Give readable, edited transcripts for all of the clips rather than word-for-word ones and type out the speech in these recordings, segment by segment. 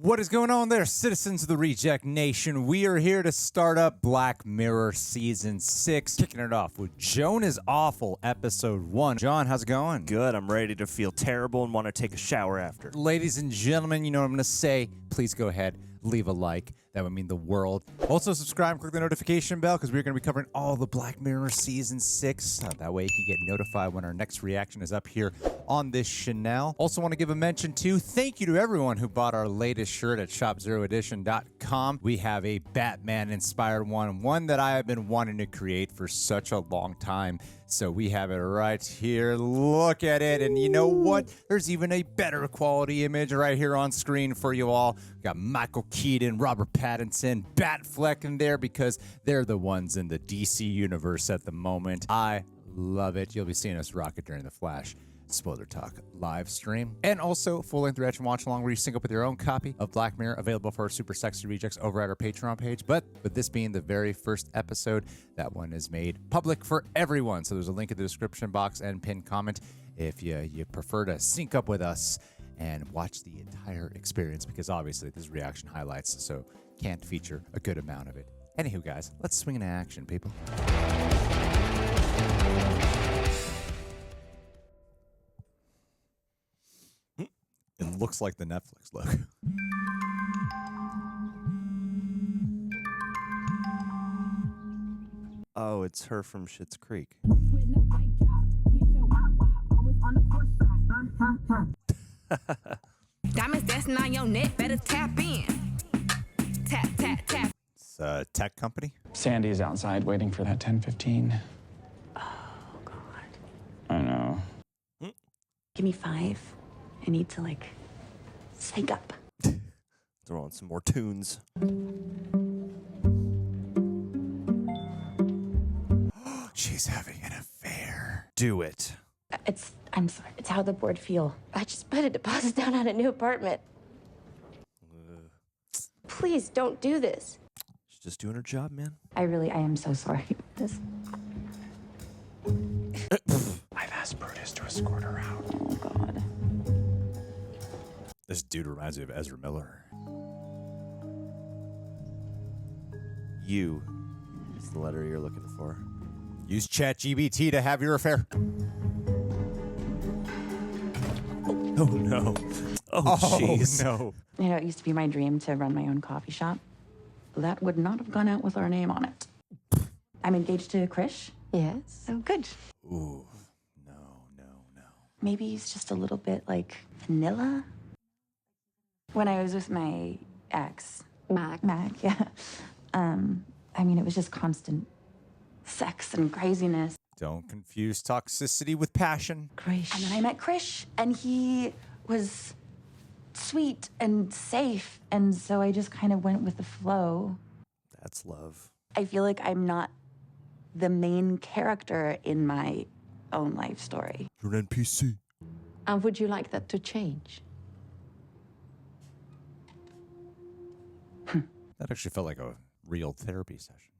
What is going on there, citizens of the Reject Nation? We are here to start up Black Mirror Season 6, kicking it off with Joan is Awful, Episode 1. John, how's it going? Good. I'm ready to feel terrible and want to take a shower after. Ladies and gentlemen, you know what I'm going to say. Please go ahead, leave a like. That would mean the world. Also, subscribe and click the notification bell because we're going to be covering all the Black Mirror Season 6. That way you can get notified when our next reaction is up here on this channel. Also want to give a mention to thank you to everyone who bought our latest shirt at shopzeroedition.com. We have a Batman-inspired one that I have been wanting to create for such a long time. So we have it right here. Look at it. And you know what? There's even a better quality image right here on screen for you all. We got Michael Keaton, Robert Pattinson, Batfleck in there because they're the ones in the DC universe at the moment. I love it. You'll be seeing us rock it during the Flash Spoiler Talk live stream. And also full-length reaction watch along where you sync up with your own copy of Black Mirror available for our super sexy rejects over at our Patreon page. But with this being the very first episode, that one is made public for everyone. So there's a link in the description box and pinned comment if you prefer to sync up with us and watch the entire experience, because obviously this is reaction highlights, so can't feature a good amount of it. Anywho, guys, let's swing into action, people. It looks like the Netflix logo. Oh, it's her from Schitt's Creek. Diamonds dancing on your neck, better tap in. Tap, tap, tap. It's a tech company. Sandy's outside waiting for that 10:15. Oh, God. I know. Give me 5. I need to, psych up. Throw on some more tunes. She's having an affair. Do it. I'm sorry, it's how the board feel. I just put a deposit down on a new apartment. Please don't do this. She's just doing her job, man. I am so sorry. This. I've asked Brutus to escort her out. Oh, God. This dude reminds me of Ezra Miller. You is the letter you're looking for. Use ChatGPT to have your affair. Oh, no. Oh, jeez. No. You know, it used to be my dream to run my own coffee shop. That would not have gone out with our name on it. I'm engaged to Krish. Yes. So good. Ooh. No. Maybe he's just a little bit like vanilla. When I was with my ex, Mac, yeah. It was just constant sex and craziness. Don't confuse toxicity with passion. Krish. And then I met Krish, and he was sweet and safe, and so I just kind of went with the flow. That's love. I feel like I'm not the main character in my own life story. You're an NPC. And would you like that to change? That actually felt like a real therapy session.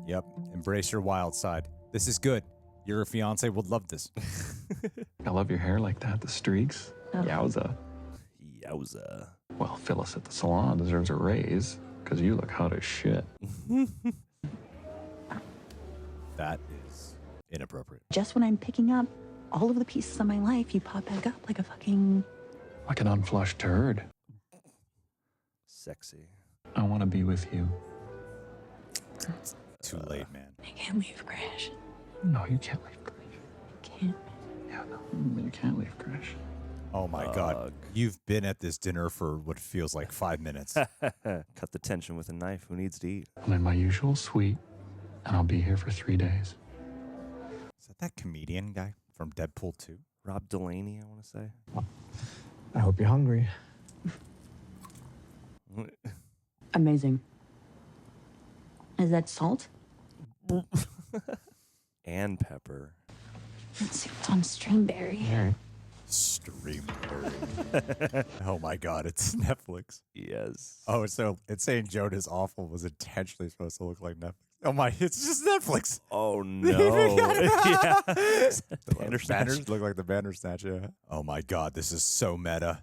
Yep, embrace your wild side. This is good. Your fiance would love this. I love your hair like that, the streaks. Oh. Yowza. Yowza. Well, Phyllis at the salon deserves a raise, because you look hot as shit. That is inappropriate. Just when I'm picking up all of the pieces of my life, you pop back up like a fucking... Like an unflushed turd. Sexy. I want to be with you. Too late, man. I can't leave Krish. No, you can't leave Crash. Can't. Yeah, no, you can't leave Crash. Oh my God. You've been at this dinner for what feels like 5 minutes. Cut the tension with a knife. Who needs to eat? I'm in my usual suite, and I'll be here for 3 days. Is that comedian guy from Deadpool 2? Rob Delaney, I want to say. I hope you're hungry. Amazing. Is that salt? And pepper. Let's see what's on Streamberry. Streamberry. Oh my God, it's Netflix. Yes. Oh, so it's saying Joan is Awful was intentionally supposed to look like Netflix. Oh my, it's just Netflix. Oh no. Yeah. The Bandersnatch. look like the Bandersnatch, yeah. Oh my god, this is so meta.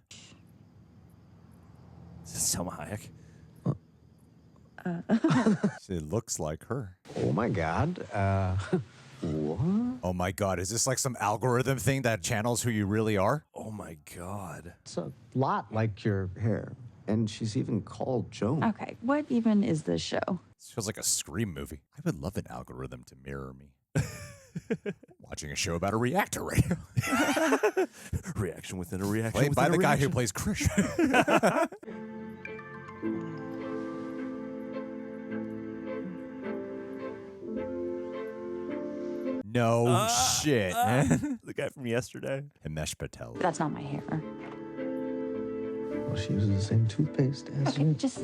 Salma Hayek. It looks like her. Oh my god. What? Oh my god, is this like some algorithm thing that channels who you really are? Oh my god. It's a lot like your hair. And she's even called Joan. Okay, what even is this show? This feels like a Scream movie. I would love an algorithm to mirror me. Watching a show about a reactor radio. Reaction within a reaction. Played by within the a guy who reaction. plays Krish. No shit. The guy from yesterday. Himesh Patel. That's not my hair. Well, she uses the same toothpaste as Okay, you. just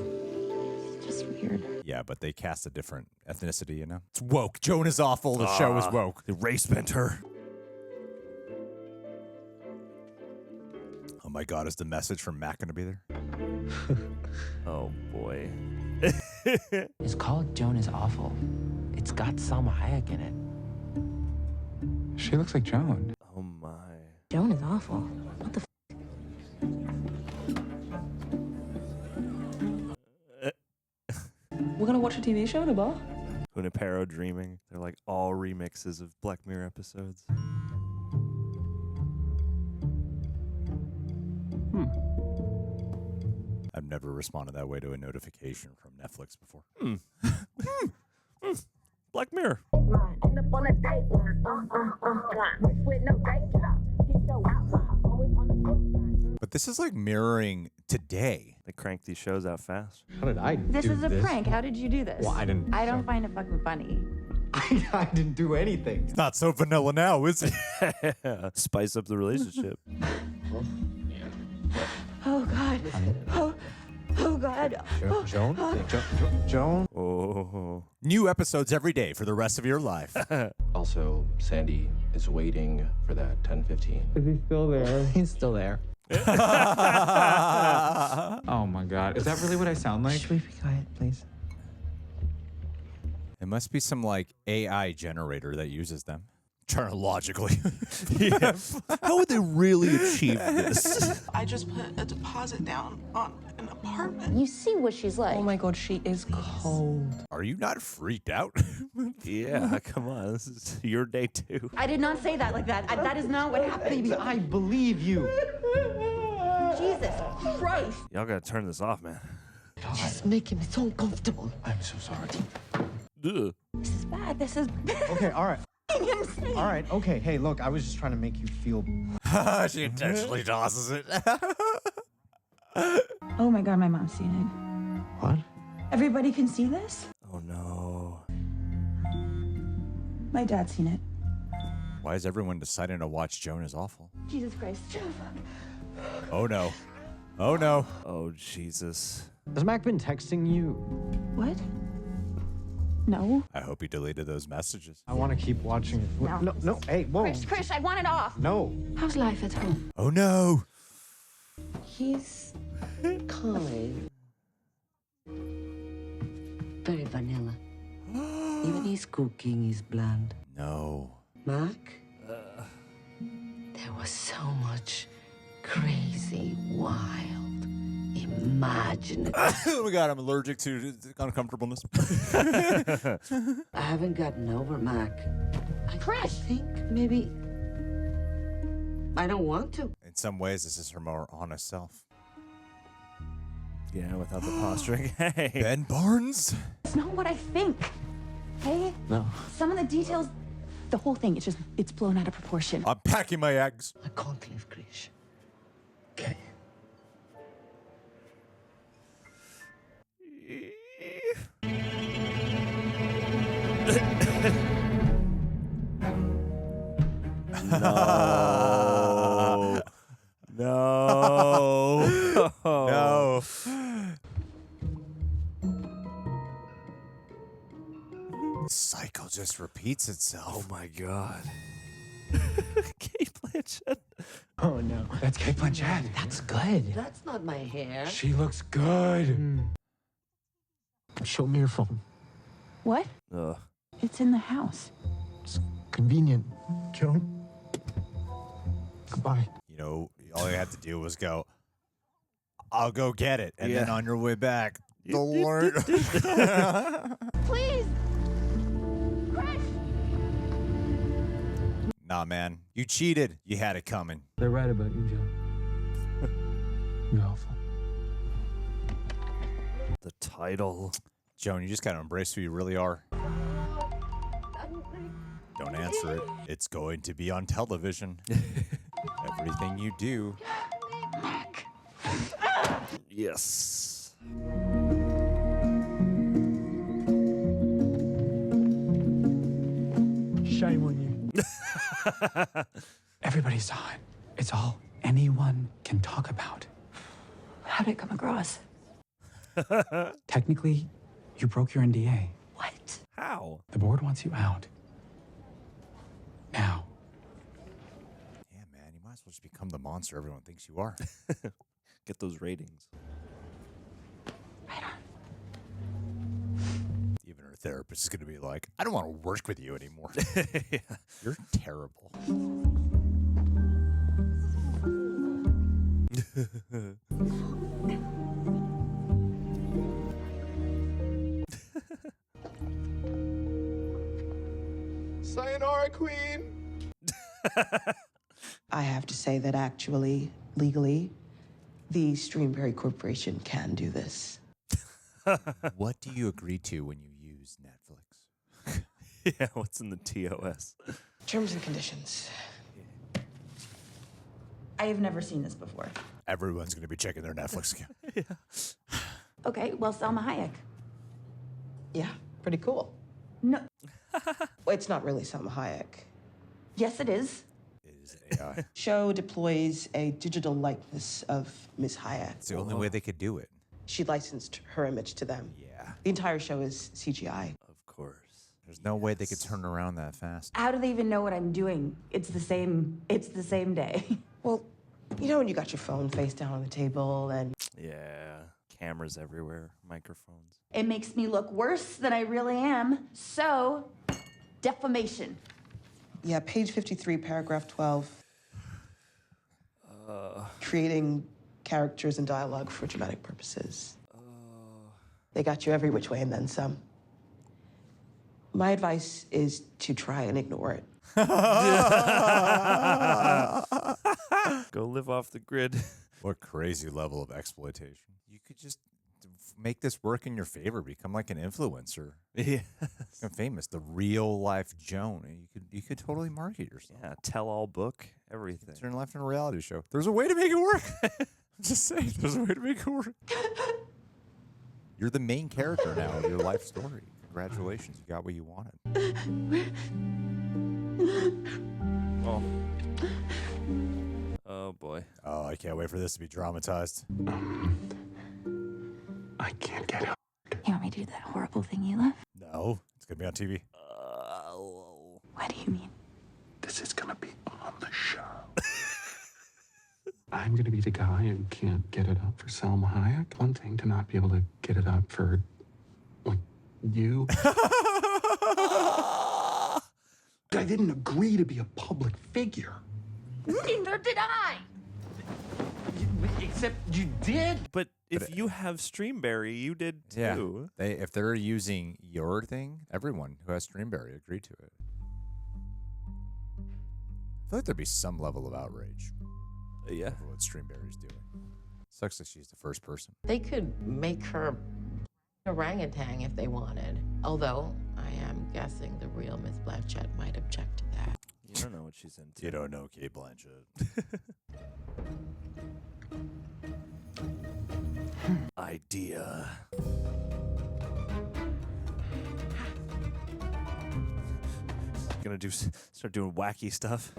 weird. Yeah, but they cast a different ethnicity, you know? It's woke. Joan is awful. The show is woke. The race bent her. Oh my god, is the message from Mac gonna be there? Oh boy. It's called Joan is Awful. It's got Salma Hayek in it. She looks like Joan. Oh my. Joan is awful. What the We're gonna watch a TV show in a bar? Junipero Dreaming. They're like all remixes of Black Mirror episodes. I've never responded that way to a notification from Netflix before. Black Mirror. But this is like mirroring today. They crank these shows out fast. How did I This do is a prank. How did you do this? Well, I didn't. I don't find it fucking funny. I didn't do anything. It's not so vanilla now, is it? Spice up the relationship. Oh God. Oh God. Joan? Oh. New episodes every day for the rest of your life. Also, Sandy is waiting for that 10:15. Is he still there? He's still there. Oh my god. Is that really what I sound like? Should we be quiet, please? It must be some like AI generator that uses them. Trying to logically. Yeah. How would they really achieve this? I just put a deposit down on an apartment. You see what she's like. Oh my god, she is cold. Are you not freaked out? Yeah, come on. This is your day too. I did not say that like that. That is not what happened. Baby, I believe you. Jesus Christ. Y'all gotta turn this off, man. She's making me so uncomfortable. I'm so sorry. Ugh. This is bad. This is Okay, all right. insane. All right, okay. Hey, look, I was just trying to make you feel. She intentionally tosses it. Oh my God, my mom's seen it. What? Everybody can see this? Oh no. My dad's seen it. Why is everyone deciding to watch Joan is Awful? Jesus Christ. Oh no. Oh no. Oh Jesus. Has Mac been texting you? What? No. I hope he deleted those messages. I want to keep watching it. No. No, hey, whoa. Krish, I want it off. No. How's life at home? Oh no. He's kind. Very vanilla. Even his cooking is bland. No. Mac? There was so much crazy, wild, imaginative. Oh my god, I'm allergic to uncomfortableness. I haven't gotten over Mac. I think maybe I don't want to. In some ways, this is her more honest self. Yeah, without the posturing. Hey. Ben Barnes? It's not what I think. Hey? No. Some of the details, the whole thing, it's blown out of proportion. I'm packing my eggs. I can't leave Krish. Okay. No. No. No. Cycle just repeats itself. Oh my god. Cate Blanchett. Oh, no. That's Cate Blanchett. That's good. That's not my hair. She looks good. Show me your phone. What? Ugh. It's in the house. It's convenient. Joan? Goodbye. You know, all you had to do was go, I'll go get it. And then on your way back, the Lord. Please! Nah, man. You cheated. You had it coming. They're right about you, Joe. You're awful. The title. Joan, you just gotta embrace who you really are. Don't answer it. It's going to be on television. Everything you do. Yes. Shame on you. Everybody saw it. It's all anyone can talk about. How'd it come across? Technically, you broke your NDA. What? How? The board wants you out. Now. Yeah, man. You might as well just become the monster everyone thinks you are. Get those ratings. Right on. Even her therapist is gonna be like, I don't want to work with you anymore. You're terrible. Sayonara, Queen. I have to say that actually, legally, the Streamberry Corporation can do this. What do you agree to when you use Netflix? Yeah, what's in the TOS? Terms and conditions. I have never seen this before. Everyone's gonna be checking their Netflix account. Okay, well, Salma Hayek. Yeah, pretty cool. No. Well, it's not really Salma Hayek. Yes, it is. It is AI. Show deploys a digital likeness of Miss Hayek. It's the only way they could do it. She licensed her image to them. Yeah. The entire show is CGI. Of course. There's no way they could turn around that fast. How do they even know what I'm doing? It's the same day. Well, you know when you got your phone face down on the table and... Yeah. Cameras everywhere. Microphones. It makes me look worse than I really am. So, defamation. Yeah, page 53, paragraph 12. Creating characters and dialogue for dramatic purposes. They got you every which way and then some. My advice is to try and ignore it. Go live off the grid. What crazy level of exploitation. You could just make this work in your favor, become like an influencer. Yeah. Become famous. The real life Joan. You could totally market yourself. Yeah, tell all book, everything. Turn life into a reality show. There's a way to make it work. I'm just saying, there's a way to make it work. You're the main character now of your life story. Congratulations, you got what you wanted. Oh. Oh boy. Oh, I can't wait for this to be dramatized. I can't get out. You want me to do that horrible thing you love? No, it's gonna be on TV. What do you mean? This is gonna be on the show. I'm gonna be the guy who can't get it up for Salma Hayek. One thing to not be able to get it up for, like, you. I didn't agree to be a public figure. Neither did I. Except you did. But if you have Streamberry, you did too. Yeah. If they're using your thing, everyone who has Streamberry agreed to it. I feel like there'd be some level of outrage Yeah. over what Streamberry's doing. Sucks that she's the first person. They could make her orangutan if they wanted. Although, I am guessing the real Miss Blanchett might object to that. You don't know what she's into. You don't know Cate Blanchett. Idea. Gonna start doing wacky stuff.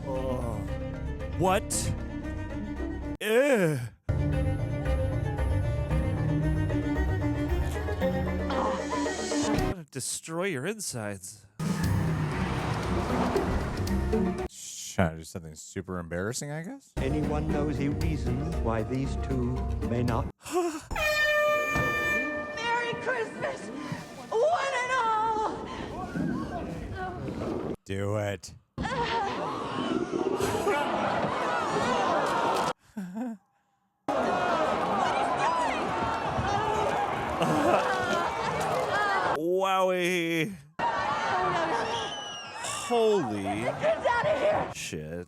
Oh. What? Ugh. I'm gonna destroy your insides. Trying to do something super embarrassing, I guess? Anyone knows a reason why these two may not? Christmas, one and all. Do it. Wowie. Holy Get out of here. shit.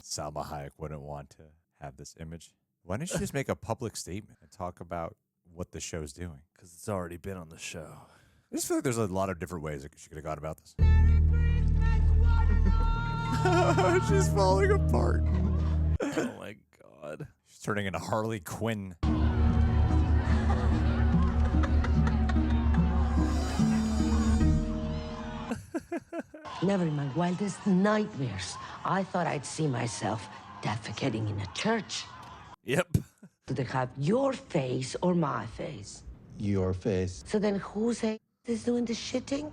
Salma Hayek wouldn't want to have this image. Why don't you just make a public statement and talk about what the show's doing? Because it's already been on the show. I just feel like there's a lot of different ways that she could have gone about this. She's falling apart. Oh my god. She's turning into Harley Quinn. Never in my wildest nightmares, I thought I'd see myself defecating in a church. Yep. Do they have your face or my face? Your face. So then who's is doing the shitting?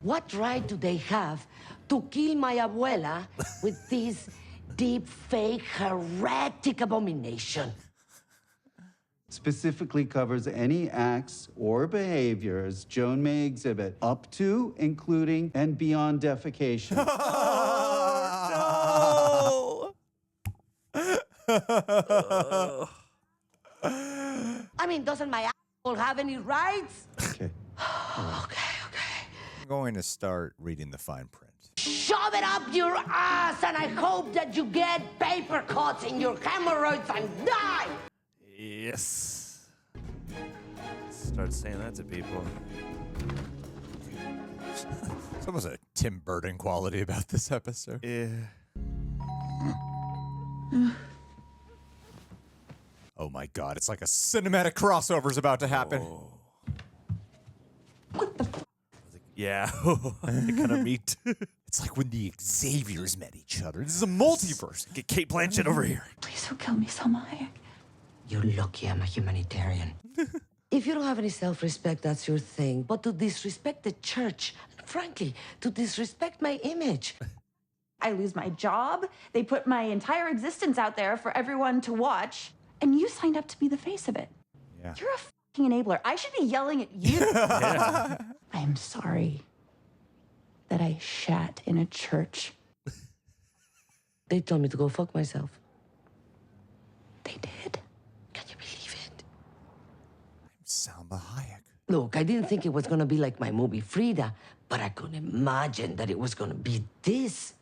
What right do they have to kill my abuela with this deep, fake, heretic abomination? Specifically covers any acts or behaviors Joan may exhibit up to, including, and beyond defecation. Oh, no! I mean, doesn't my asshole have any rights? Okay. Okay. I'm going to start reading the fine print. Shove it up your ass, and I hope that you get paper cuts in your hemorrhoids and die! Yes. Start saying that to people. It's almost a Tim Burton quality about this episode. Yeah. Oh my god, it's like a cinematic crossover is about to happen. Oh. Yeah, they kind of meet. It's like when the Xaviers met each other. This is a multiverse. Get Cate Blanchett over here. Please don't kill me, Salma Hayek. You're lucky I'm a humanitarian. If you don't have any self-respect, that's your thing. But to disrespect the church, and frankly, to disrespect my image. I lose my job. They put my entire existence out there for everyone to watch. And you signed up to be the face of it. Yeah. You're a fucking enabler. I should be yelling at you. I am sorry that I shat in a church. They told me to go fuck myself. They did. Can you believe it? I'm Salma Hayek. Look, I didn't think it was gonna be like my movie Frida, but I couldn't imagine that it was gonna be this.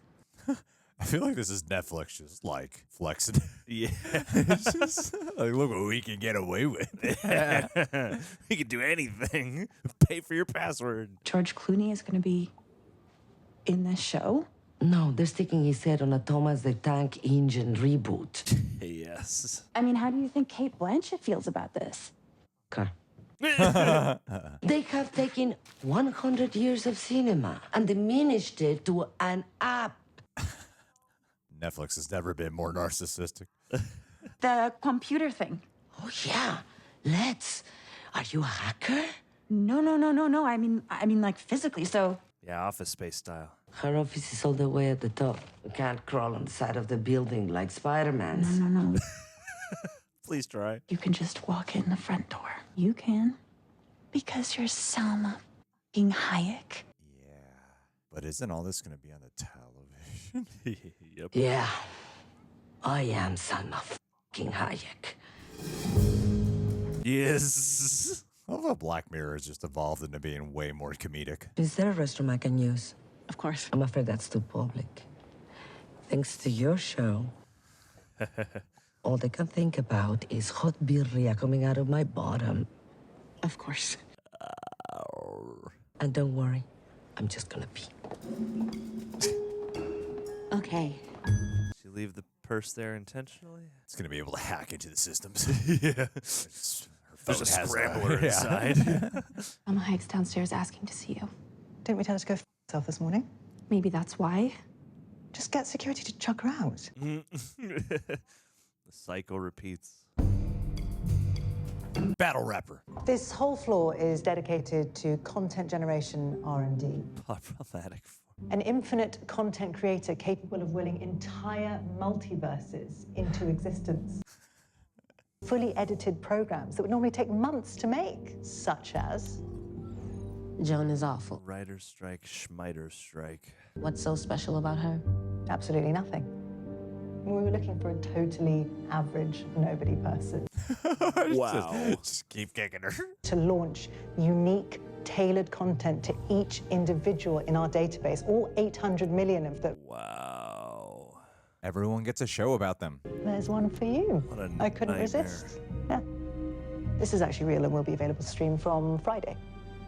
I feel like this is Netflix just like flexing. Yeah. It's just like, look what we can get away with. We can do anything. Pay for your password. George Clooney is going to be in this show? No, they're sticking his head on a Thomas the Tank Engine reboot. Yes. I mean, how do you think Cate Blanchett feels about this? Okay. They have taken 100 years of cinema and diminished it to an app. Netflix has never been more narcissistic. The computer thing. Oh, yeah. Let's. Are you a hacker? No. I mean, like physically. So Yeah, Office Space style. Her office is all the way at the top. We can't crawl on the side of the building like Spider-Man's. no. Please try. You can just walk in the front door. You can, because you're Salma fucking Hayek. Yeah. But isn't all this going to be on the television? Yep. Yeah. I am Salma fucking Hayek. Yes. I love how Black Mirror has just evolved into being way more comedic. Is there a restroom I can use? Of course. I'm afraid that's too public. Thanks to your show, all they can think about is hot birria coming out of my bottom. Of course. And don't worry, I'm just gonna pee. Okay. Did you leave the purse there intentionally? It's going to be able to hack into the systems. Yeah. There's a scrambler inside. Salma Hayek's downstairs asking to see you. Didn't we tell her to go f herself this morning? Maybe that's why. Just get security to chuck her out. The cycle repeats. Battle rapper. This whole floor is dedicated to content generation R&D. Problematic An infinite content creator capable of willing entire multiverses into existence. Fully edited programs that would normally take months to make, such as... Joan is awful. Writer's strike, Schmiter strike. What's so special about her? Absolutely nothing. We were looking for a totally average nobody person. Wow. Just keep kicking her. To launch unique, tailored content to each individual in our database, all 800 million of them. Wow. Everyone gets a show about them. There's one for you. What a I couldn't nightmare. resist. Yeah. This is actually real and will be available to stream from Friday.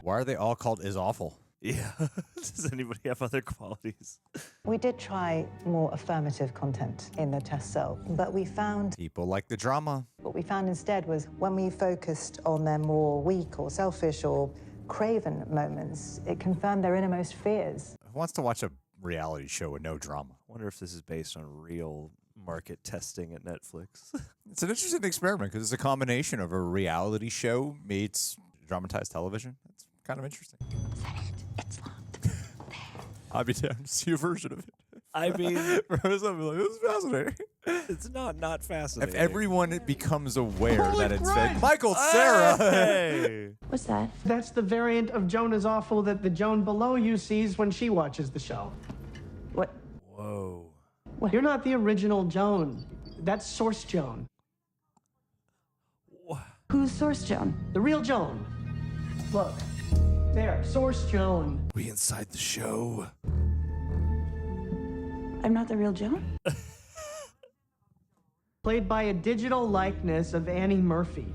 Why are they all called is awful? Yeah. Does anybody have other qualities? We did try more affirmative content in the test cell, but we found People like the drama. what we found instead was when we focused on their more weak or selfish or craven moments, it confirmed their innermost fears. Who wants to watch a reality show with no drama? I wonder if this is based on real market testing at Netflix. It's an interesting experiment because it's a combination of a reality show meets dramatized television. That's kind of interesting. Is that it? It's locked. I'd be down to see a version of it. I mean, I'd be like, this is fascinating. it's not fascinating. If everyone becomes aware Holy that it's Christ! fake. Michael, Cera! Hey. What's that? That's the variant of Joan is awful that the Joan below you sees when she watches the show. What? Whoa. You're not the original Joan. That's Source Joan. Who's Source Joan? The real Joan. Look. There, Source Joan. We inside the show. I'm not the real Joan? Played by a digital likeness of Annie Murphy.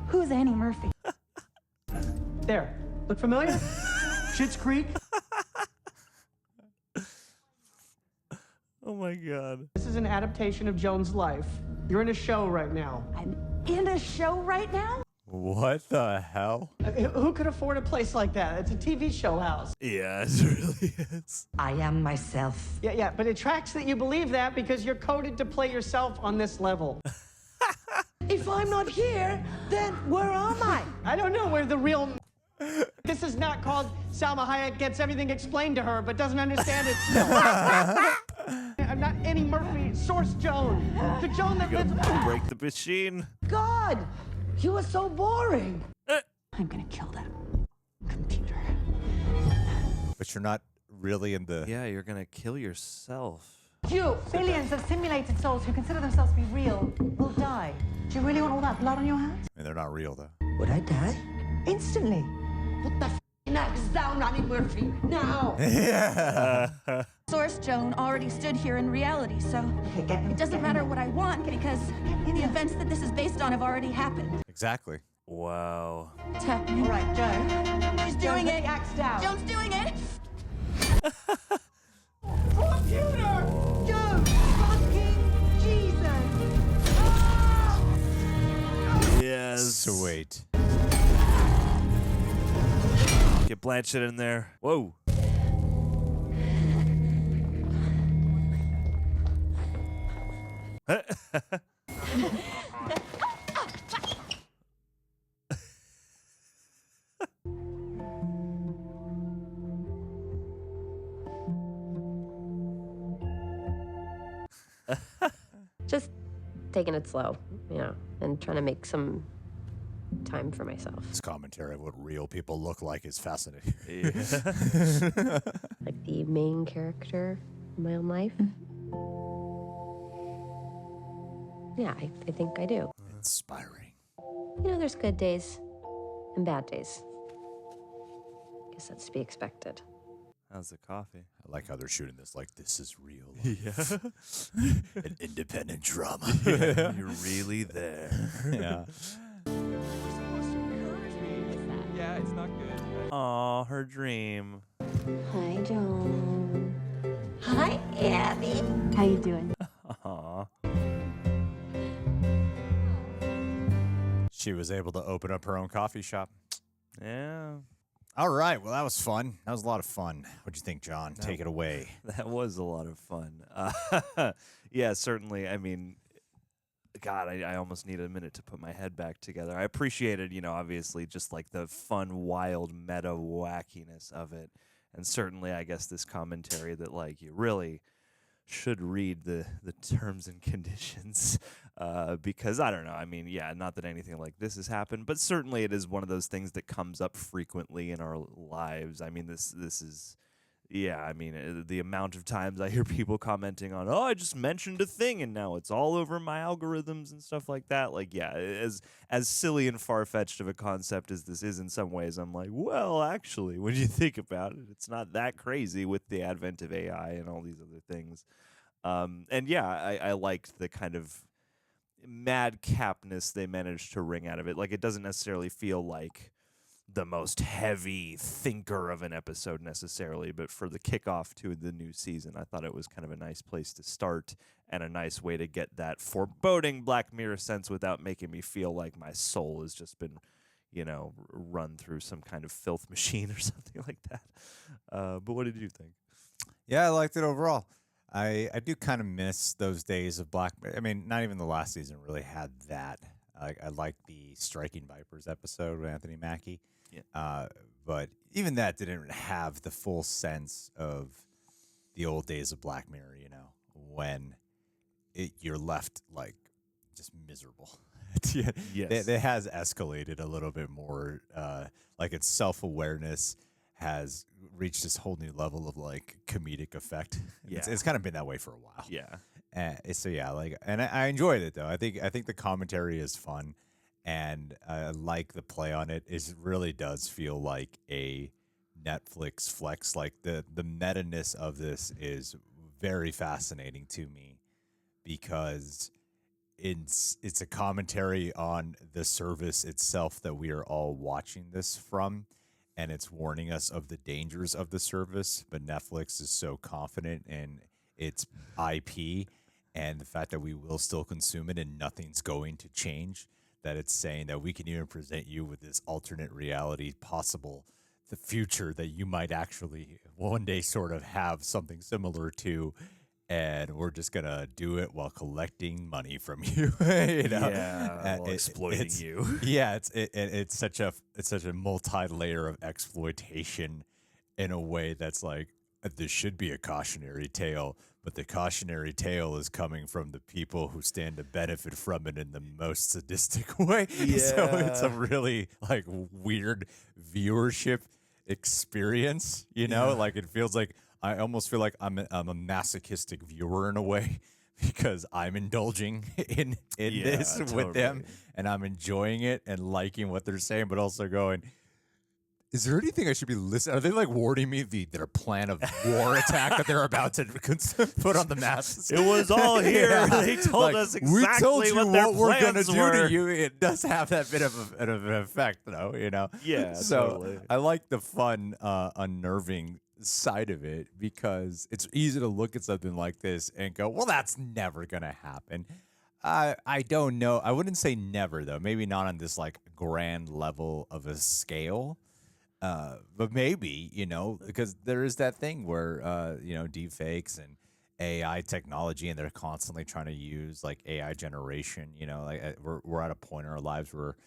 Who's Annie Murphy? There. Look familiar? Schitt's Creek. Oh my God. This is an adaptation of Joan's life. You're in a show right now. I'm in a show right now? What the hell? Who could afford a place like that? It's a TV show house. Yeah, it really is. I am myself. Yeah, but it tracks that you believe that because you're coded to play yourself on this level. If I'm not here, then where am I? I don't know where the real... This is not called Salma Hayek gets everything explained to her but doesn't understand it still. I'm not Annie Murphy, Source Joan. The Joan that lives... Break the machine. God, you are so boring. I'm gonna kill that computer. But you're not really in the... Yeah, you're gonna kill yourself. You, billions of simulated souls who consider themselves to be real, will die. Do you really want all that blood on your hands? I mean, they're not real, though. Would I die? Instantly. Put the f***ing axe down, Annie Murphy, now. Yeah. Source Joan already stood here in reality, so it doesn't matter what I want because the events that this is based on have already happened. Exactly. Wow. It's happening. All right, Joan. She's doing it. Axe down. Joan's doing it. Computer! Joan! Fucking Jesus! Ah! Yes. Sweet. Get Blanchett in there. Whoa. Just taking it slow, and trying to make some time for myself. This commentary of what real people look like is fascinating. Yeah. Like the main character in my own life. Yeah, I think I do. Inspiring. There's good days and bad days. Guess that's to be expected. How's the coffee? I like how they're shooting this like this is real Yeah. An independent drama. Yeah. You're really there. Yeah. Yeah, it's not good. Aw, her dream. Hi, Joan. Hi, Abby. How you doing? Aw. She was able to open up her own coffee shop. Yeah. All right. Well, that was fun. That was a lot of fun. What'd you think, John? Take it away. That was a lot of fun. Yeah, certainly. I mean, God, I almost need a minute to put my head back together. I appreciated, obviously just like the fun, wild, meta wackiness of it. And certainly, I guess this commentary that like you really should read the terms and conditions because I don't know. I mean, yeah, not that anything like this has happened, but certainly it is one of those things that comes up frequently in our lives. I mean, this is. Yeah, I mean, the amount of times I hear people commenting on, oh, I just mentioned a thing and now it's all over my algorithms and stuff like that. Like, yeah, as silly and far-fetched of a concept as this is in some ways, I'm like, well, actually, when you think about it, it's not that crazy with the advent of AI and all these other things. And yeah, I liked the kind of madcapness they managed to wring out of it. Like, it doesn't necessarily feel like the most heavy thinker of an episode necessarily, but for the kickoff to the new season, I thought it was kind of a nice place to start and a nice way to get that foreboding Black Mirror sense without making me feel like my soul has just been, you know, run through some kind of filth machine or something like that. But what did you think? Yeah, I liked it overall. I do kind of miss those days of Black Mirror. I mean, not even the last season really had that. I liked the Striking Vipers episode with Anthony Mackie. Yeah. But even that didn't have the full sense of the old days of Black Mirror, you know, when you're left like just miserable. Yes. It has escalated a little bit more. Like its self-awareness has reached this whole new level of like comedic effect. Yeah. It's kind of been that way for a while. Yeah. So yeah, like, and I enjoyed it though. I think the commentary is fun. And I like the play on it. It really does feel like a Netflix flex. Like the meta-ness of this is very fascinating to me because it's a commentary on the service itself that we are all watching this from, and it's warning us of the dangers of the service. But Netflix is so confident in its IP and the fact that we will still consume it and nothing's going to change, that it's saying that we can even present you with this alternate reality possible, the future that you might actually one day sort of have something similar to, and we're just going to do it while collecting money from you. You know? Yeah, while exploiting you. Yeah, it's such a multi-layer of exploitation in a way that's like, this should be a cautionary tale, but the cautionary tale is coming from the people who stand to benefit from it in the most sadistic way. Yeah. So it's a really like weird viewership experience, you know? Yeah. Like it feels like I almost feel like I'm a masochistic viewer in a way because I'm indulging in this with them and I'm enjoying it and liking what they're saying, but also going, is there anything I should be listening? Are they like warning me their plan of war attack that they're about to put on the masses? It was all here. Yeah. They told us exactly we told you what their we're going to plans do were. to you. It does have that bit of an effect, though, you know? Yeah, so totally. I like the fun, unnerving side of it because it's easy to look at something like this and go, well, that's never going to happen. I don't know. I wouldn't say never, though. Maybe not on this like grand level of a scale. But maybe, you know, because there is that thing where, you know, deepfakes and AI technology, and they're constantly trying to use like AI generation, you know, like we're at a point in our lives where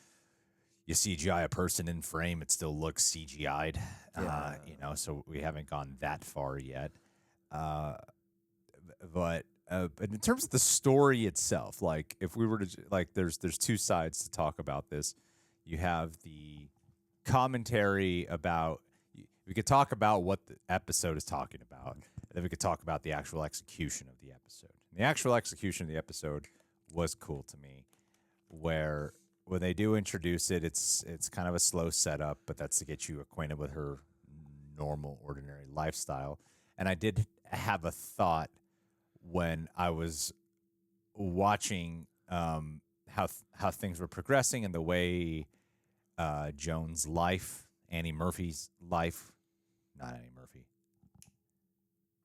you CGI a person in frame, it still looks CGI'd, you know, so we haven't gone that far yet. But in terms of the story itself, like if we were to, like, there's two sides to talk about this. You have the commentary about, we could talk about what the episode is talking about, and then we could talk about the actual execution of the episode. And the actual execution of the episode was cool to me, where when they do introduce it, it's kind of a slow setup, but that's to get you acquainted with her normal, ordinary lifestyle. And I did have a thought when I was watching how things were progressing and the way Joan's life, Annie Murphy's life, not Annie Murphy,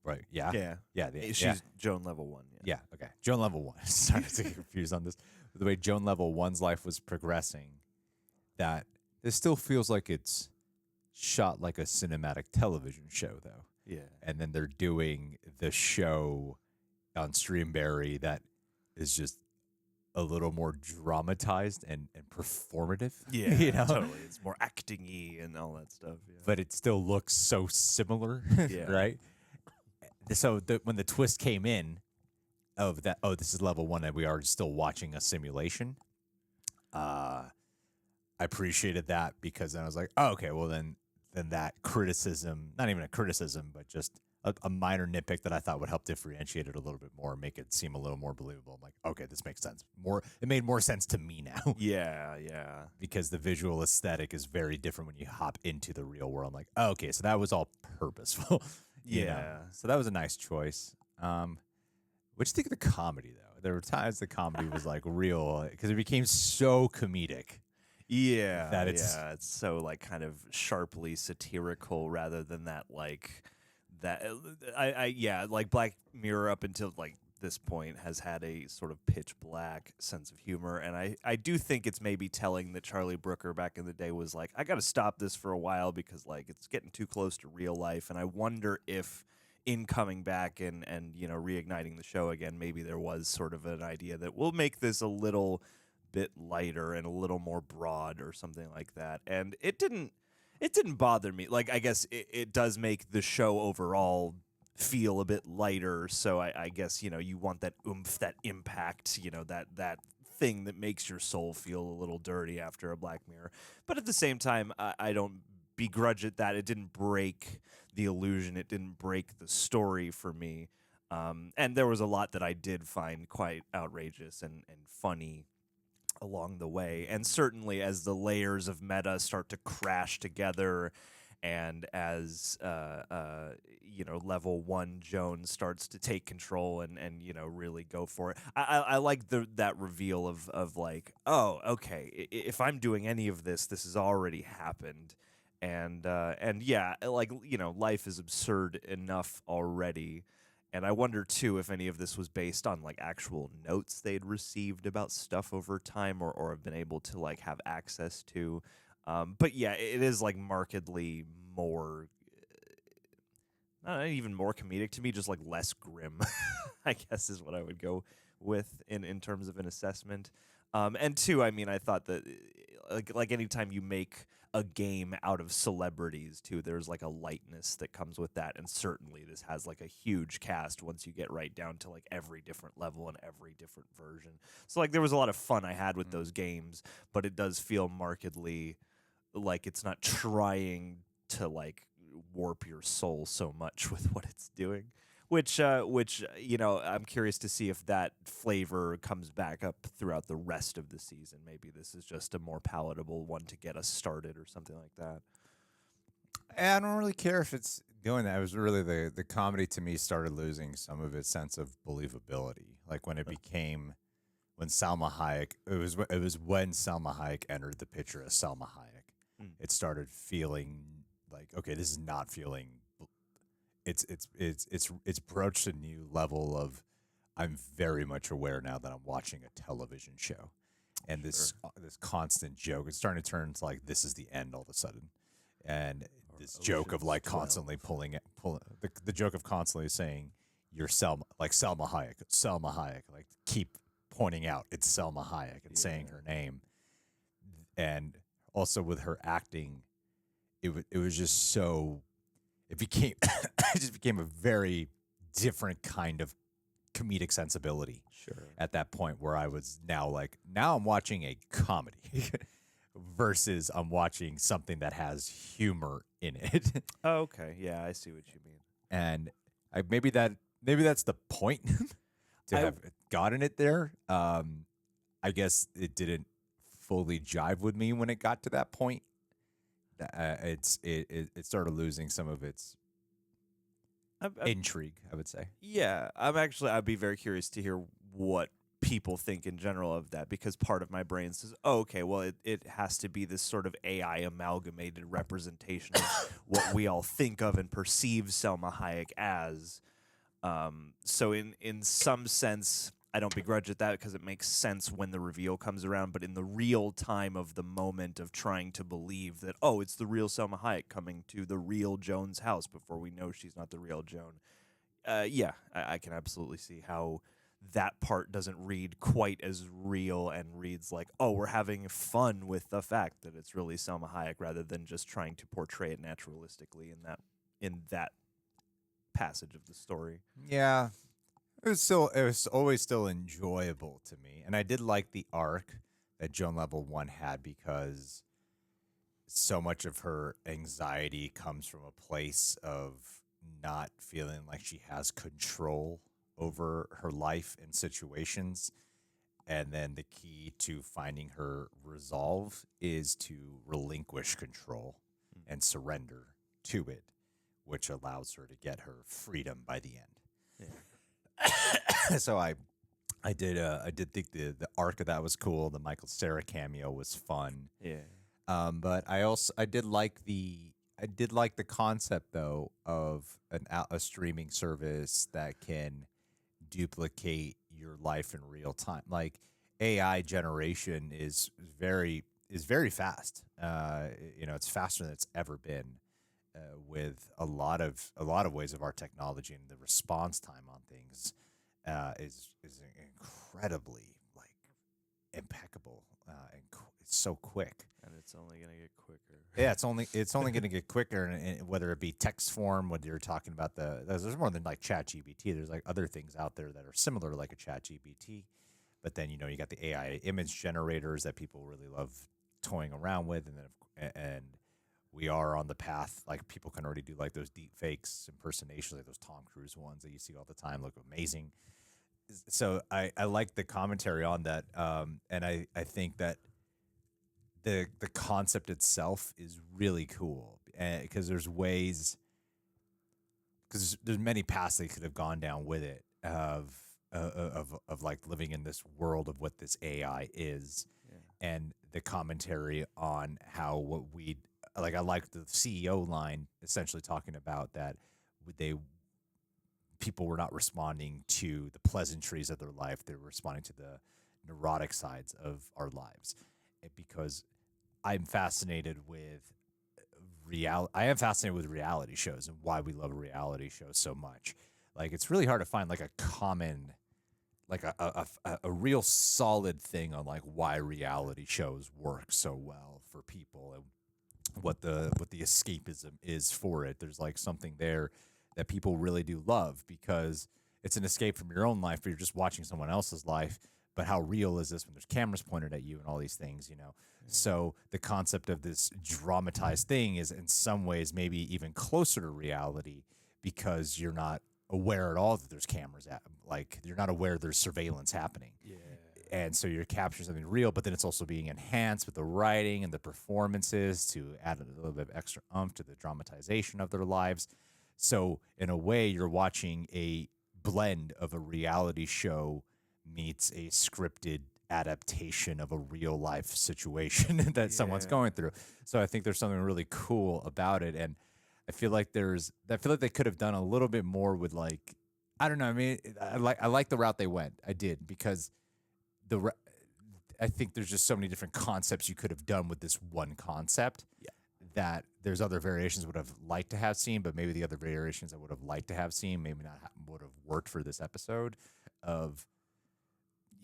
right? Yeah. She's Joan level 1. Yeah. Okay. Joan level 1. Starting to get confused on this. The way Joan level 1's life was progressing, that this still feels like it's shot like a cinematic television show, though. Yeah. And then they're doing the show on Streamberry that is just a little more dramatized and performative. Yeah, you know? totally. It's more acting-y and all that stuff. Yeah. But it still looks so similar, Yeah. right? So when the twist came in of that, oh, this is level 1 and we are still watching a simulation, I appreciated that because then I was like, oh, okay, well then that criticism, not even a criticism, but just a minor nitpick that I thought would help differentiate it a little bit more, make it seem a little more believable. I'm like, okay, this makes sense. It made more sense to me now. Yeah. Because the visual aesthetic is very different when you hop into the real world. I'm like, oh, okay, so that was all purposeful. you know? Yeah. So that was a nice choice. What do you think of the comedy, though? There were times the comedy was like real because it became so comedic. Yeah, That it's so like kind of sharply satirical rather than that like that. Like Black Mirror up until like this point has had a sort of pitch black sense of humor, and I do think it's maybe telling that Charlie Brooker back in the day was like, I got to stop this for a while because like it's getting too close to real life, and I wonder if in coming back and reigniting the show again, maybe there was sort of an idea that we'll make this a little bit lighter and a little more broad or something like that. And it didn't bother me. Like, I guess it does make the show overall feel a bit lighter. So I guess, you want that oomph, that impact, that thing that makes your soul feel a little dirty after a Black Mirror. But at the same time, I don't begrudge it that it didn't break the illusion. It didn't break the story for me. And there was a lot that I did find quite outrageous and funny along the way. And certainly as the layers of meta start to crash together and as level 1 Joan starts to take control and really go for it. I like that reveal of like, oh, okay, if I'm doing any of this has already happened. And yeah, like, life is absurd enough already. And I wonder, too, if any of this was based on, like, actual notes they'd received about stuff over time or have been able to, like, have access to. But, yeah, it is, like, markedly more, not even more comedic to me, just, like, less grim, I guess is what I would go with in terms of an assessment. And, two, I mean, I thought that, like anytime you make a game out of celebrities too, there's like a lightness that comes with that, and certainly this has like a huge cast once you get right down to like every different level and every different version. So like there was a lot of fun I had with those games, but it does feel markedly like it's not trying to like warp your soul so much with what it's doing. Which I'm curious to see if that flavor comes back up throughout the rest of the season. Maybe this is just a more palatable one to get us started or something like that. I don't really care if it's doing that. It was really the comedy to me started losing some of its sense of believability. Like when it became, when Salma Hayek, it was when Salma Hayek entered the picture as Salma Hayek. It started feeling like, okay, this is not feeling. It's broached a new level of, I'm very much aware now that I'm watching a television show, and this constant joke, it's starting to turn to like, this is the end all of a sudden, and this joke of like constantly pulling the joke of constantly saying you're Selma Hayek, like keep pointing out it's Selma Hayek and saying her name, and also with her acting, it was just so. It just became a very different kind of comedic sensibility. Sure. At that point where I was now I'm watching a comedy versus I'm watching something that has humor in it. Oh, okay. Yeah, I see what you mean. And maybe that's the point to have gotten it there. I guess it didn't fully jive with me when it got to that point. It started losing some of its intrigue, I would say. Yeah, I'd be very curious to hear what people think in general of that, because part of my brain says, oh, okay, well, it has to be this sort of AI amalgamated representation of what we all think of and perceive Salma Hayek as. So in some sense, I don't begrudge it that because it makes sense when the reveal comes around, but in the real time of the moment of trying to believe that, oh, it's the real Salma Hayek coming to the real Joan's house before we know she's not the real Joan. I can absolutely see how that part doesn't read quite as real and reads like, oh, we're having fun with the fact that it's really Salma Hayek rather than just trying to portray it naturalistically in that passage of the story. Yeah. It was always still enjoyable to me. And I did like the arc that Joan Level 1 had because so much of her anxiety comes from a place of not feeling like she has control over her life and situations. And then the key to finding her resolve is to relinquish control and surrender to it, which allows her to get her freedom by the end. Yeah. So I did think the arc of that was cool. The Michael Cera cameo was fun. Yeah. But I did like the concept though of a streaming service that can duplicate your life in real time. Like AI generation is very fast. It's faster than it's ever been. With a lot of ways of our technology, and the response time on things is incredibly like impeccable and it's so quick. And it's only gonna get quicker. Yeah, it's only gonna get quicker, and whether it be text form, whether you're talking about there's more than like ChatGPT. There's like other things out there that are similar to like a ChatGPT, but then you got the AI image generators that people really love toying around with, and we are on the path. Like people can already do like those deep fakes impersonations, like those Tom Cruise ones that you see all the time, look amazing. So I like the commentary on that, and I think that the concept itself is really cool because there's many paths they could have gone down with it of like living in this world of what this AI is, and the commentary on how what we like. I like the CEO line essentially talking about that people were not responding to the pleasantries of their life; they were responding to the neurotic sides of our lives, because I'm fascinated with reality shows and why we love reality shows so much. Like it's really hard to find like a common, like a real solid thing on like why reality shows work so well for people and what the escapism is for it. There's like something there that people really do love because it's an escape from your own life, but you're just watching someone else's life. But how real is this when there's cameras pointed at you and all these things, So the concept of this dramatized thing is in some ways maybe even closer to reality because you're not aware at all that there's cameras like you're not aware there's surveillance happening. Yeah. And so you're capturing something real, but then it's also being enhanced with the writing and the performances to add a little bit of extra oomph to the dramatization of their lives. So in a way, you're watching a blend of a reality show meets a scripted adaptation of a real life situation that someone's going through. So I think there's something really cool about it. And I feel like they could have done a little bit more with like, I don't know. I mean, I like the route they went. I did because I think there's just so many different concepts you could have done with this one concept that there's other variations would have liked to have seen, but maybe the other variations I would have liked to have seen, maybe not would have worked for this episode of,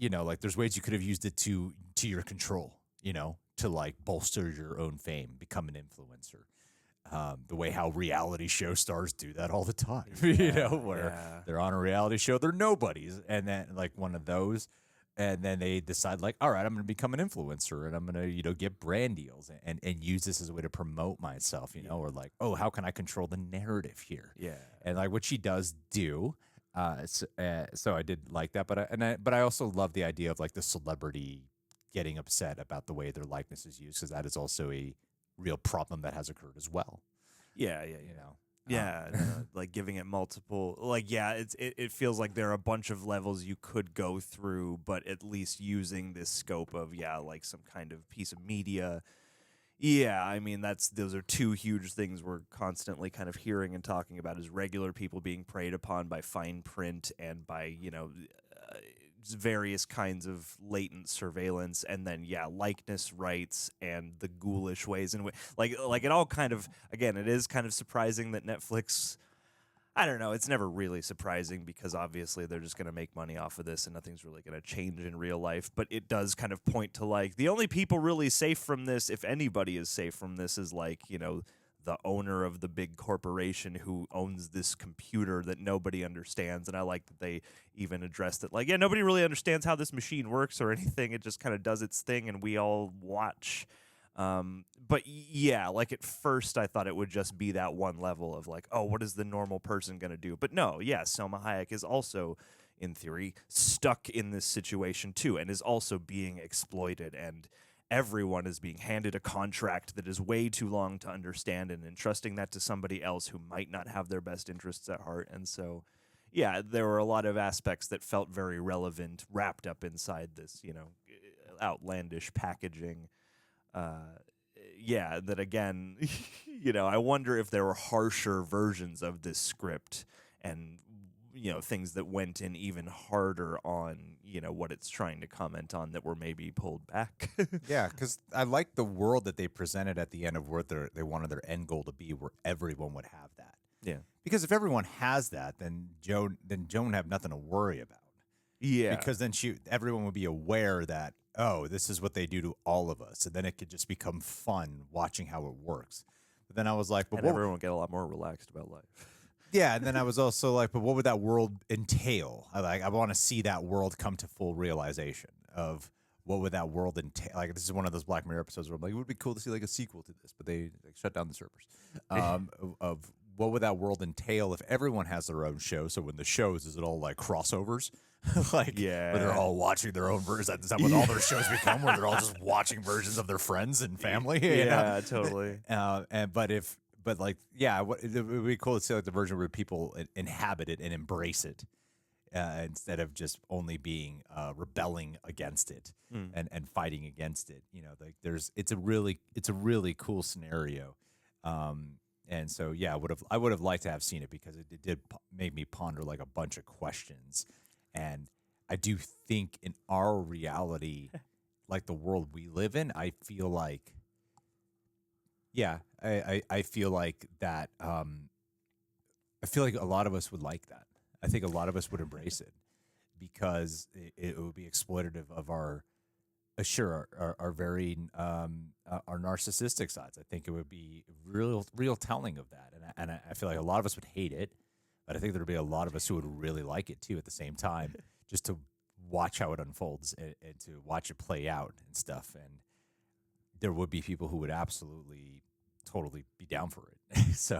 like there's ways you could have used it to your control, to like bolster your own fame, become an influencer. The way how reality show stars do that all the time, where they're on a reality show, they're nobodies. And then like one of those, and then they decide like, all right, I'm going to become an influencer and I'm going to, get brand deals and use this as a way to promote myself, or like, oh, how can I control the narrative here? Yeah. And like what she does do. So I did like that, but I also love the idea of like the celebrity getting upset about the way their likeness is used, because that is also a real problem that has occurred as well. Yeah. Like giving it multiple, like, it feels like there are a bunch of levels you could go through, but at least using this scope of, like some kind of piece of media. Yeah, I mean, those are two huge things we're constantly kind of hearing and talking about, is regular people being preyed upon by fine print and by, various kinds of latent surveillance, and then likeness rights and the ghoulish ways in which like it all kind of, again, it is kind of surprising that Netflix, I don't know. It's never really surprising because obviously they're just going to make money off of this and nothing's really going to change in real life. But it does kind of point to like the only people really safe from this, if anybody is safe from this, is like, you know, the owner of the big corporation who owns this computer that nobody understands. And I like that they even addressed it. Like, yeah, nobody really understands how this machine works or anything. It just kind of does its thing and we all watch. But yeah, like at first I thought it would just be that one level of like, oh, what is the normal person going to do? But no, yeah, Salma Hayek is also, in theory, stuck in this situation too and is also being exploited, and everyone is being handed a contract that is way too long to understand and entrusting that to somebody else who might not have their best interests at heart. And so, yeah, there were a lot of aspects that felt very relevant wrapped up inside this, you know, outlandish packaging. Yeah, that again, you know, I wonder if there were harsher versions of this script and, you know, things that went in even harder on, you know, what it's trying to comment on that were maybe pulled back. Yeah, because I like the world that they presented at the end of where they wanted their end goal to be, where everyone would have that. Yeah. Because if everyone has that, then Joan would have nothing to worry about. Yeah. Because then everyone would be aware that, oh, this is what they do to all of us. And then it could just become fun watching how it works. But then I was like, but and everyone would get a lot more relaxed about life. Yeah, and then I was also like, but what would that world entail? I want to see that world come to full realization of what would that world entail. Like, this is one of those Black Mirror episodes where I'm like, it would be cool to see like a sequel to this, but they shut down the servers. Of what would that world entail if everyone has their own show? So when the shows, is it all like crossovers? Like, where they're all watching their own versions. Is that what all their shows become? Where they're all just watching versions of their friends and family? You know? Totally. But like, yeah, it would be cool to see like the version where people inhabit it and embrace it, instead of just only being rebelling against it and fighting against it. You know, like it's a really cool scenario. And so, yeah, I would have liked to have seen it because it did make me ponder like a bunch of questions. And I do think in our reality, like the world we live in, I feel like, yeah, I feel like that. I feel like a lot of us would like that. I think a lot of us would embrace it because it would be exploitative of our very our narcissistic sides. I think it would be real telling of that, and I feel like a lot of us would hate it, but I think there'd be a lot of us who would really like it too. At the same time, just to watch how it unfolds and to watch it play out and stuff. And there would be people who would absolutely, totally be down for it. So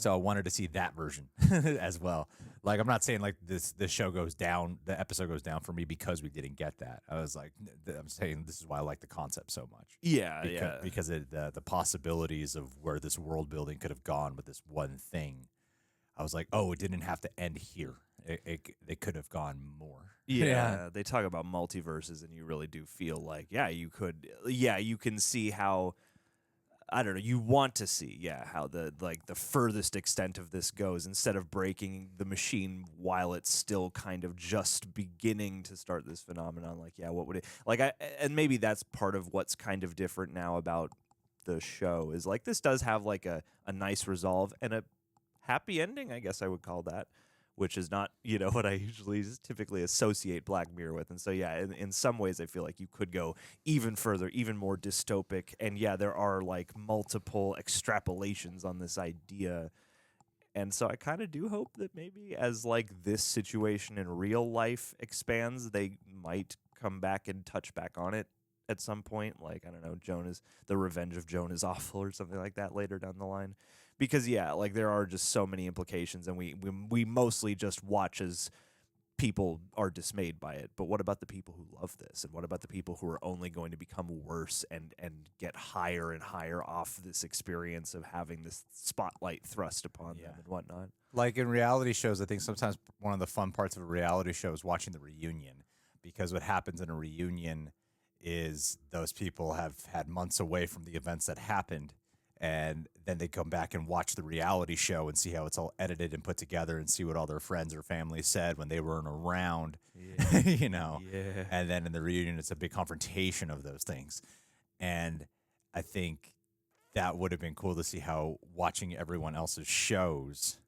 I wanted to see that version as well. Like, I'm not saying like the show goes down, the episode goes down for me because we didn't get that. I was like, I'm saying this is why I like the concept so much. Because the possibilities of where this world building could have gone with this one thing. I was like, oh, it didn't have to end here. They could have gone more. Yeah, they talk about multiverses, and you really do feel like, you can see how, I don't know, you want to see, how the furthest extent of this goes instead of breaking the machine while it's still kind of just beginning to start this phenomenon. Like, what would it, and maybe that's part of what's kind of different now about the show is like, this does have like a nice resolve and a happy ending, I guess I would call that, which is not, what I usually typically associate Black Mirror with. And so, in some ways I feel like you could go even further, even more dystopic. And there are like multiple extrapolations on this idea. And so I kind of do hope that maybe as like this situation in real life expands, they might come back and touch back on it at some point. Like, I don't know, the revenge of Joan is awful or something like that later down the line. Because, there are just so many implications, and we mostly just watch as people are dismayed by it. But what about the people who love this? And what about the people who are only going to become worse and get higher and higher off this experience of having this spotlight thrust upon them and whatnot? Like in reality shows, I think sometimes one of the fun parts of a reality show is watching the reunion. Because what happens in a reunion is those people have had months away from the events that happened. And then they come back and watch the reality show and see how it's all edited and put together and see what all their friends or family said when they weren't around, And then in the reunion, it's a big confrontation of those things. And I think that would have been cool to see how watching everyone else's shows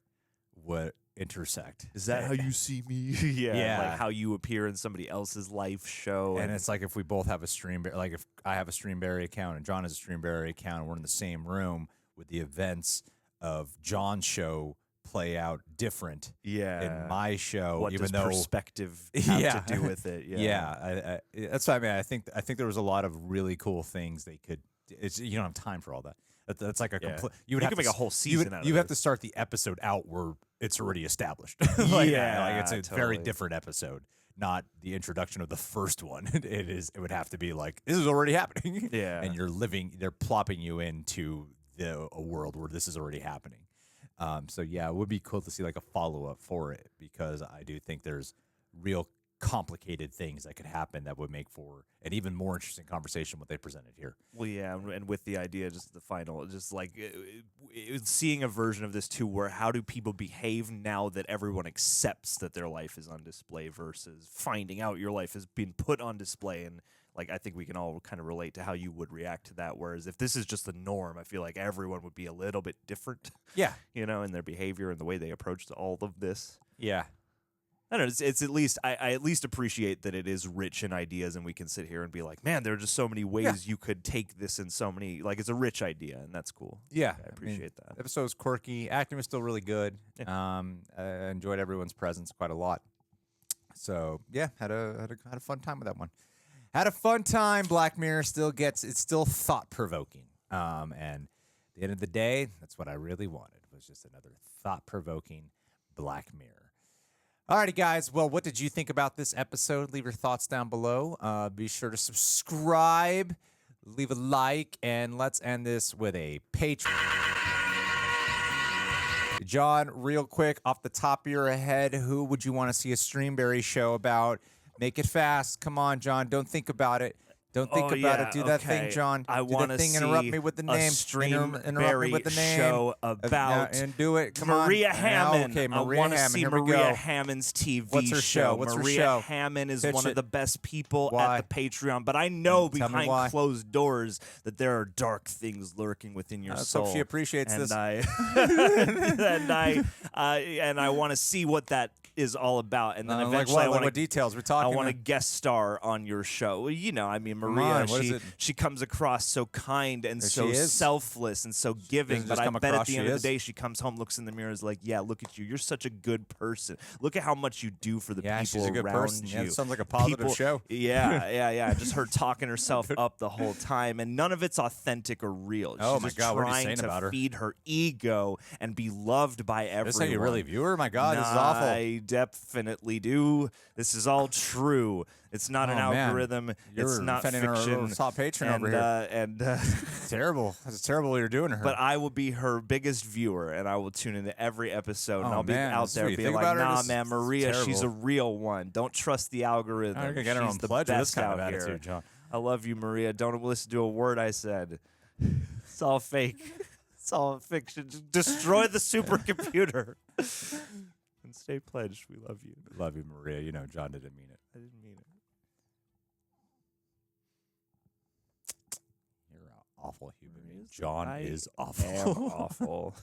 would intersect. Is that how you see me? Yeah, Yeah. like how you appear in somebody else's life show. And it's like if we both have a Streamberry, like if I have a Streamberry account and John has a Streamberry account, and we're in the same room with the events of John's show play out different in my show. What even does though perspective have to do with it? Yeah, that's what I mean. I think there was a lot of really cool things they could. You don't have time for all that. That's like a complete. You would have could to make a whole season out of You have it. to start the episode out where it's already established. Yeah, like it's a very totally. different episode, not the introduction of the first one. It would have to be like this is already happening. Yeah. And they're plopping you into a world where this is already happening. So yeah, it would be cool to see like a follow up for it, because I do think there's real complicated things that could happen that would make for an even more interesting conversation what they presented here. Well, yeah, and with the idea, just the final, just like seeing a version of this too, where how do people behave now that everyone accepts that their life is on display versus finding out your life has been put on display. And like, I think we can all kind of relate to how you would react to that. Whereas if this is just the norm, I feel like everyone would be a little bit different. Yeah. You know, in their behavior and the way they approach all of this. Yeah. I don't know. It's at least I at least appreciate that it is rich in ideas, and we can sit here and be like, man, there are just so many ways you could take this in so many. Like, it's a rich idea, and that's cool. Yeah, I appreciate that. The episode was quirky. Acting was still really good. I enjoyed everyone's presence quite a lot. So yeah, had a fun time with that one. Had a fun time. Black Mirror it's still thought provoking. And at the end of the day, that's what I really wanted, was just another thought provoking Black Mirror. Alrighty, guys. Well, what did you think about this episode? Leave your thoughts down below. Be sure to subscribe, leave a like, and let's end this with a Patron. John, real quick, off the top of your head, who would you want to see a Streamberry show about? Make it fast. Come on, John. Don't think about it. Don't think about it. Do that thing, John. I want to see Interrupt me with the name. Interrupt me with the name. Show about and do it. Come Maria on. Hammond. Okay, Maria I want to Hammond. see Here we Maria go. Hammond's TV What's her show? What's her Maria show? Hammond is Pitch one it. of the best people Why? at the Patreon, but I know Tell me why. behind closed doors that there are dark things lurking within your Let's soul. hope she appreciates and this. And I want to see what that is all about, and then Like eventually what? I Like want what details we're talking? I want to guest star on your show. Well, you know, I mean, Come Maria, on, what is it? she comes across so kind and There so she is. selfless and so giving, doesn't but just I come bet at across the she end of is. the day, she comes home, looks in the mirror, is like, yeah, look at you. You're such a good person. Look at how much you do for the Yeah, people she's a good around person. you. Yeah, it sounds like a positive People- show. Yeah. Just her talking herself up the whole time, and none of it's authentic or real. She's Oh, my just God, what are you trying saying to about her? feed her ego and be loved by everyone. This is how you really view her? My God, this is awful. I definitely do. This is all true. It's not an Oh, man. algorithm. You're it's not offending our fiction. little top patron and, over here. And It's terrible. It's terrible what you're doing to her. but I will be her biggest viewer, and I will tune into every episode, and Oh, I'll be man, out this is what there you being think like, about her? nah, This man, is Maria, she's a terrible. real one. Don't trust the algorithm. I'm gonna get her She's on the pledge with this best kind of out attitude, here. John. I love you, Maria. Don't listen to a word I said. It's all fake. It's all fiction. Just destroy the supercomputer. And stay pledged. We love you. Love you, Maria. You know, John didn't mean it. I didn't mean it. You're an awful human being. John I is am awful. awful.